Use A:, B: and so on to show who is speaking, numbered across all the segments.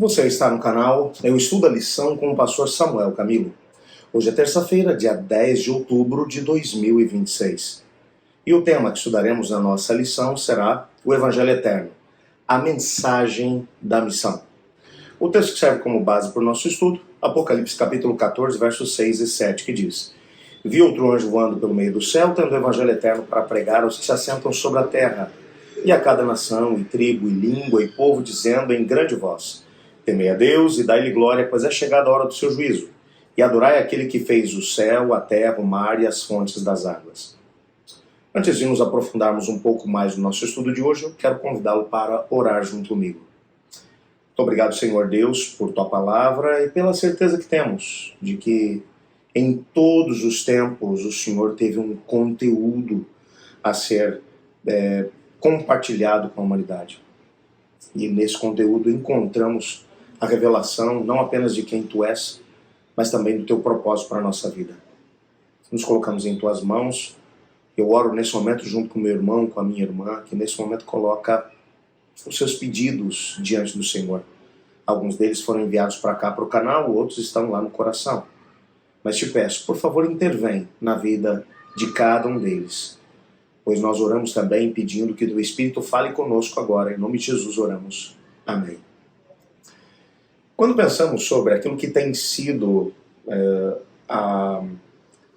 A: Você está no canal Eu Estudo a Lição com o pastor Samuel Camilo. Hoje é terça-feira, dia 10 de outubro de 2026. E o tema que estudaremos na nossa lição será o Evangelho Eterno, a mensagem da missão. O texto que serve como base para o nosso estudo, Apocalipse capítulo 14, versos 6 e 7, que diz: Vi outro anjo voando pelo meio do céu, tendo o Evangelho Eterno para pregar aos que se assentam sobre a terra, e a cada nação, e tribo, e língua, e povo, dizendo em grande voz: Temei a Deus e dai-lhe glória, pois é chegada a hora do seu juízo. E adorai aquele que fez o céu, a terra, o mar e as fontes das águas. Antes de nos aprofundarmos um pouco mais no nosso estudo de hoje, eu quero convidá-lo para orar junto comigo. Muito obrigado, Senhor Deus, por tua palavra e pela certeza que temos de que em todos os tempos o Senhor teve um conteúdo a ser compartilhado com a humanidade. E nesse conteúdo encontramos a revelação não apenas de quem tu és, mas também do teu propósito para a nossa vida. Nos colocamos em tuas mãos. Eu oro nesse momento junto com meu irmão, com a minha irmã, que nesse momento coloca os seus pedidos diante do Senhor. Alguns deles foram enviados para cá, para o canal, outros estão lá no coração. Mas te peço, por favor, intervém na vida de cada um deles. Pois nós oramos também pedindo que o Espírito fale conosco agora. Em nome de Jesus oramos. Amém. Quando pensamos sobre aquilo que tem sido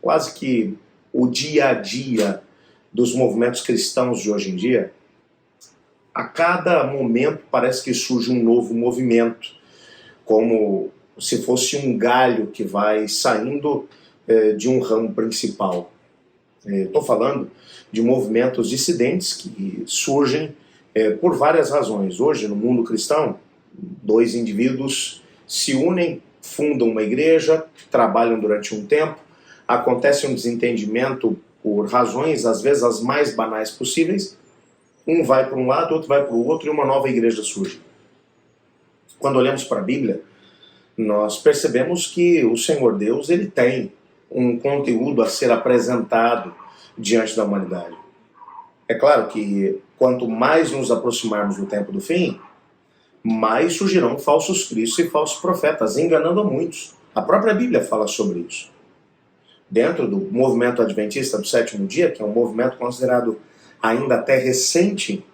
A: quase que o dia a dia dos movimentos cristãos de hoje em dia, a cada momento parece que surge um novo movimento, como se fosse um galho que vai saindo de um ramo principal. Estou falando de movimentos dissidentes que surgem por várias razões. Hoje, no mundo cristão, dois indivíduos se unem, fundam uma igreja, trabalham durante um tempo, acontece um desentendimento por razões, às vezes as mais banais possíveis, um vai para um lado, outro vai para o outro e uma nova igreja surge. Quando olhamos para a Bíblia, nós percebemos que o Senhor Deus ele tem um conteúdo a ser apresentado diante da humanidade. É claro que quanto mais nos aproximarmos do tempo do fim, mais surgirão falsos cristos e falsos profetas, enganando a muitos. A própria Bíblia fala sobre isso. Dentro do movimento adventista do sétimo dia, que é um movimento considerado ainda até recente,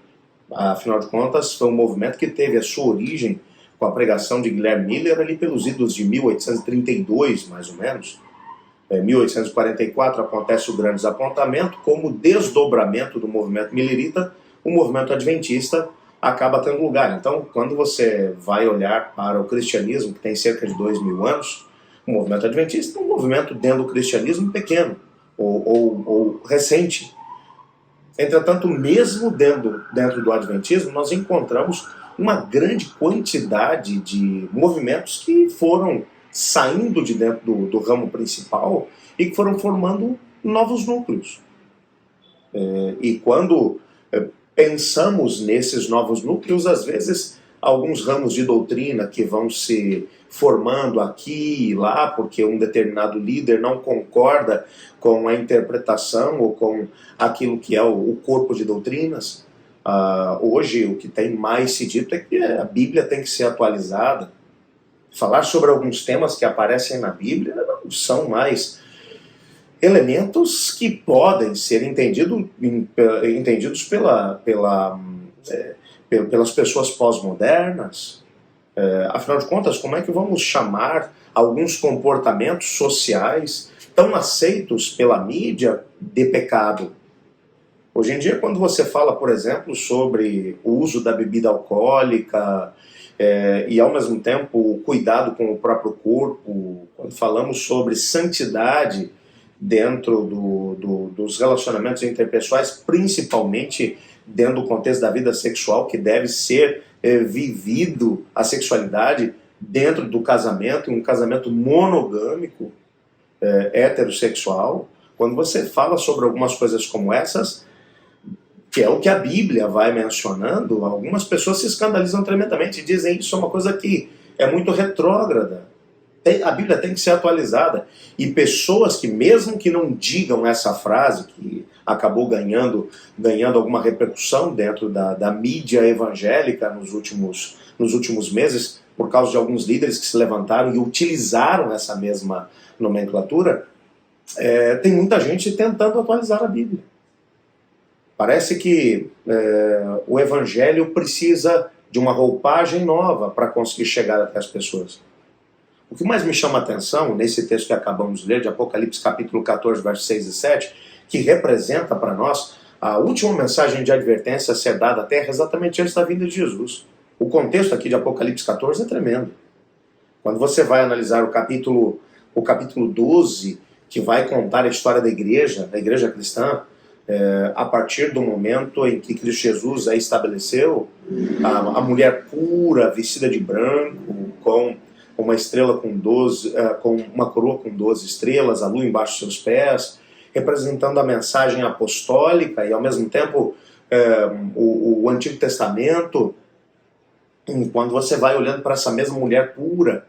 A: afinal de contas, foi um movimento que teve a sua origem com a pregação de Guilherme Miller ali pelos idos de 1832, mais ou menos. Em 1844 acontece o grande desapontamento, como desdobramento do movimento millerita, o movimento adventista acaba tendo lugar. Então, quando você vai olhar para o cristianismo, que tem cerca de 2000 anos, o movimento adventista é um movimento dentro do cristianismo pequeno, ou recente. Entretanto, mesmo dentro do adventismo, nós encontramos uma grande quantidade de movimentos que foram saindo de dentro do ramo principal e que foram formando novos núcleos. E quando pensamos nesses novos núcleos, às vezes alguns ramos de doutrina que vão se formando aqui e lá, porque um determinado líder não concorda com a interpretação ou com aquilo que é o corpo de doutrinas. Hoje o que tem mais se dito é que a Bíblia tem que ser atualizada. Falar sobre alguns temas que aparecem na Bíblia não são mais elementos que podem ser entendidos pelas pessoas pós-modernas. Afinal de contas, como é que vamos chamar alguns comportamentos sociais tão aceitos pela mídia de pecado? Hoje em dia, quando você fala, por exemplo, sobre o uso da bebida alcoólica e, ao mesmo tempo, o cuidado com o próprio corpo, quando falamos sobre santidade dentro dos relacionamentos interpessoais, principalmente dentro do contexto da vida sexual, que deve ser vivido a sexualidade dentro do casamento, um casamento monogâmico, heterossexual. Quando você fala sobre algumas coisas como essas, que é o que a Bíblia vai mencionando, algumas pessoas se escandalizam tremendamente e dizem isso é uma coisa que é muito retrógrada. A Bíblia tem que ser atualizada. E pessoas que, mesmo que não digam essa frase, que acabou ganhando alguma repercussão dentro da mídia evangélica nos últimos meses, por causa de alguns líderes que se levantaram e utilizaram essa mesma nomenclatura, tem muita gente tentando atualizar a Bíblia. Parece que o Evangelho precisa de uma roupagem nova para conseguir chegar até as pessoas. O que mais me chama a atenção nesse texto que acabamos de ler, de Apocalipse capítulo 14, versos 6 e 7, que representa para nós a última mensagem de advertência a ser dada à terra exatamente antes da vinda de Jesus. O contexto aqui de Apocalipse 14 é tremendo. Quando você vai analisar o capítulo 12, que vai contar a história da igreja cristã, a partir do momento em que Cristo Jesus a estabeleceu, a mulher pura, vestida de branco, com uma estrela com uma coroa com 12 estrelas, a lua embaixo dos seus pés, representando a mensagem apostólica e ao mesmo tempo o Antigo Testamento. Quando você vai olhando para essa mesma mulher pura,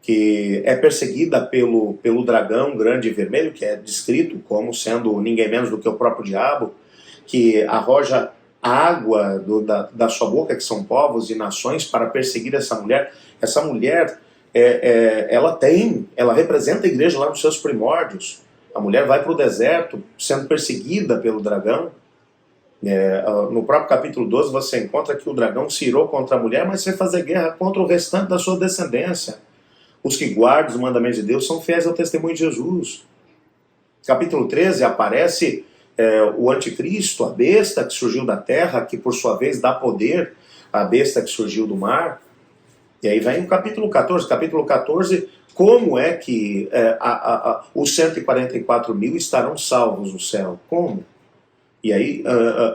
A: que é perseguida pelo dragão grande e vermelho, que é descrito como sendo ninguém menos do que o próprio diabo, que arroja água da sua boca, que são povos e nações, para perseguir essa mulher. Essa mulher, ela representa a igreja lá nos seus primórdios. A mulher vai para o deserto sendo perseguida pelo dragão. No próprio capítulo 12 você encontra que o dragão se irou contra a mulher, mas vai fazer guerra contra o restante da sua descendência. Os que guardam os mandamentos de Deus são fiéis ao testemunho de Jesus. Capítulo 13 aparece o anticristo, a besta que surgiu da terra, que por sua vez dá poder à besta que surgiu do mar. E aí vem o capítulo 14. Capítulo 14, como é que os 144 mil estarão salvos no céu? Como? E aí,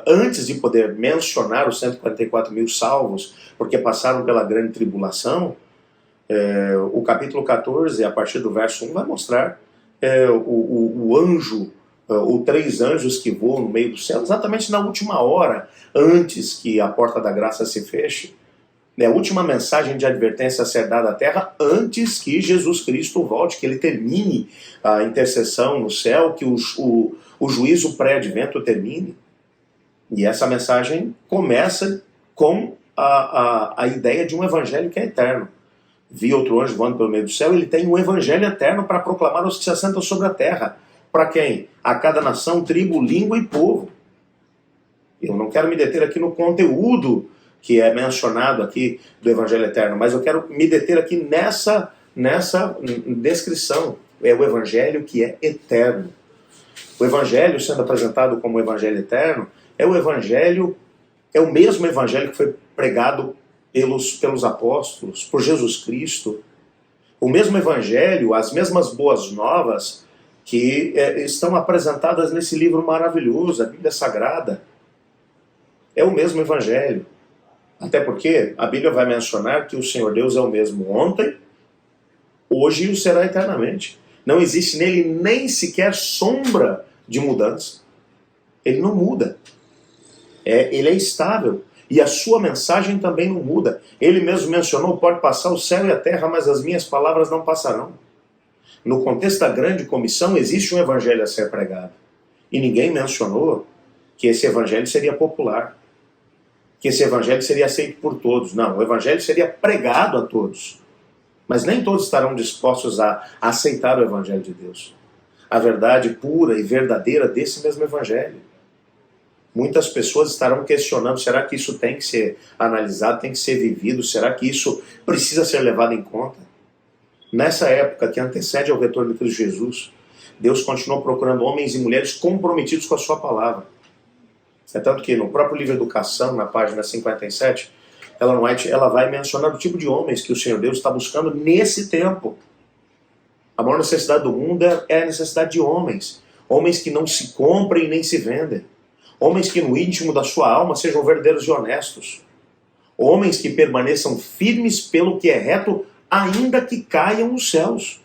A: antes de poder mencionar os 144 mil salvos, porque passaram pela grande tribulação, o capítulo 14, a partir do verso 1, vai mostrar o anjo, os 3 anjos que voam no meio do céu, exatamente na última hora, antes que a porta da graça se feche. A última mensagem de advertência a ser dada à terra antes que Jesus Cristo volte, que ele termine a intercessão no céu, que o juízo pré-advento termine. E essa mensagem começa com a ideia de um evangelho que é eterno. Vi outro anjo voando pelo meio do céu, ele tem um evangelho eterno para proclamar aos que se assentam sobre a terra. Para quem? A cada nação, tribo, língua e povo. Eu não quero me deter aqui no conteúdo que é mencionado aqui do evangelho eterno, mas eu quero me deter aqui nessa descrição. É o evangelho que é eterno. O evangelho sendo apresentado como o evangelho eterno é o mesmo evangelho que foi pregado pelos apóstolos, por Jesus Cristo. O mesmo evangelho, as mesmas boas novas que estão apresentadas nesse livro maravilhoso, a Bíblia Sagrada. É o mesmo evangelho. Até porque a Bíblia vai mencionar que o Senhor Deus é o mesmo ontem, hoje e o será eternamente. Não existe nele nem sequer sombra de mudança. Ele não muda. Ele é estável. E a sua mensagem também não muda. Ele mesmo mencionou, pode passar o céu e a terra, mas as minhas palavras não passarão. No contexto da grande comissão, existe um evangelho a ser pregado. E ninguém mencionou que esse evangelho seria popular. Que esse evangelho seria aceito por todos. Não, o evangelho seria pregado a todos. Mas nem todos estarão dispostos a aceitar o evangelho de Deus. A verdade pura e verdadeira desse mesmo evangelho. Muitas pessoas estarão questionando, será que isso tem que ser analisado, tem que ser vivido? Será que isso precisa ser levado em conta? Nessa época que antecede ao retorno de Cristo Jesus, Deus continuou procurando homens e mulheres comprometidos com a sua palavra. É tanto que no próprio livro Educação, na página 57, Ellen White ela vai mencionar o tipo de homens que o Senhor Deus está buscando nesse tempo. A maior necessidade do mundo é a necessidade de homens. Homens que não se comprem nem se vendem. Homens que no íntimo da sua alma sejam verdadeiros e honestos. Homens que permaneçam firmes pelo que é reto, ainda que caiam os céus.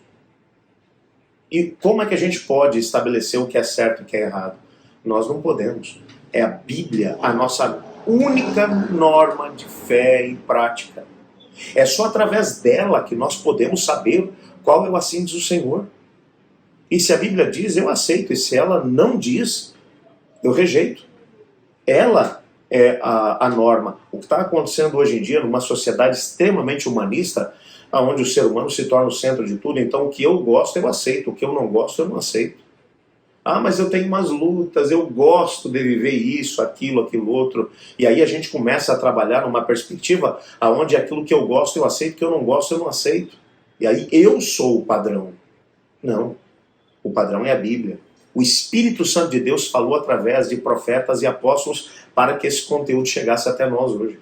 A: E como é que a gente pode estabelecer o que é certo e o que é errado? Nós não podemos. É a Bíblia a nossa única norma de fé e prática. É só através dela que nós podemos saber qual é o assim diz o Senhor. E se a Bíblia diz, eu aceito. E se ela não diz, eu rejeito. Ela é a norma. O que está acontecendo hoje em dia, numa sociedade extremamente humanista, onde o ser humano se torna o centro de tudo, então o que eu gosto eu aceito, o que eu não gosto eu não aceito. Ah, mas eu tenho umas lutas, eu gosto de viver isso, aquilo outro. E aí a gente começa a trabalhar numa perspectiva onde aquilo que eu gosto eu aceito, que eu não gosto eu não aceito. E aí eu sou o padrão. Não, o padrão é a Bíblia. O Espírito Santo de Deus falou através de profetas e apóstolos para que esse conteúdo chegasse até nós hoje.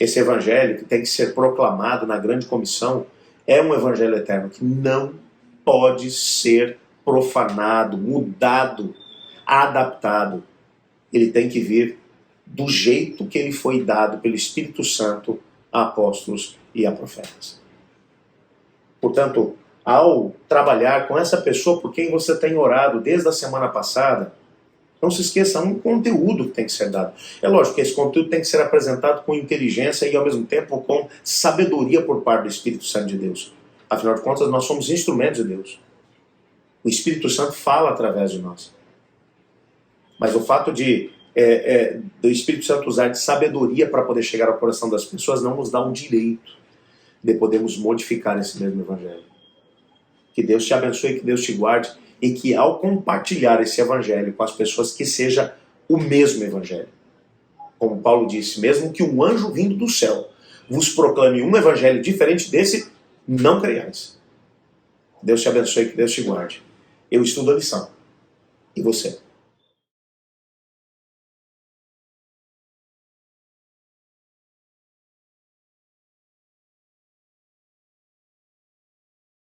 A: Esse evangelho que tem que ser proclamado na grande comissão é um evangelho eterno que não pode ser profanado, mudado, adaptado. Ele tem que vir do jeito que ele foi dado pelo Espírito Santo a apóstolos e a profetas. Portanto, ao trabalhar com essa pessoa por quem você tem orado desde a semana passada, não se esqueça, há um conteúdo que tem que ser dado. É lógico que esse conteúdo tem que ser apresentado com inteligência e ao mesmo tempo com sabedoria por parte do Espírito Santo de Deus. Afinal de contas, nós somos instrumentos de Deus. O Espírito Santo fala através de nós. Mas o fato do Espírito Santo usar de sabedoria para poder chegar ao coração das pessoas não nos dá um direito de podermos modificar esse mesmo evangelho. Que Deus te abençoe, que Deus te guarde e que ao compartilhar esse evangelho com as pessoas que seja o mesmo evangelho. Como Paulo disse, mesmo que um anjo vindo do céu vos proclame um evangelho diferente desse, não creiais. Deus te abençoe, que Deus te guarde. Eu estudo a lição. E você?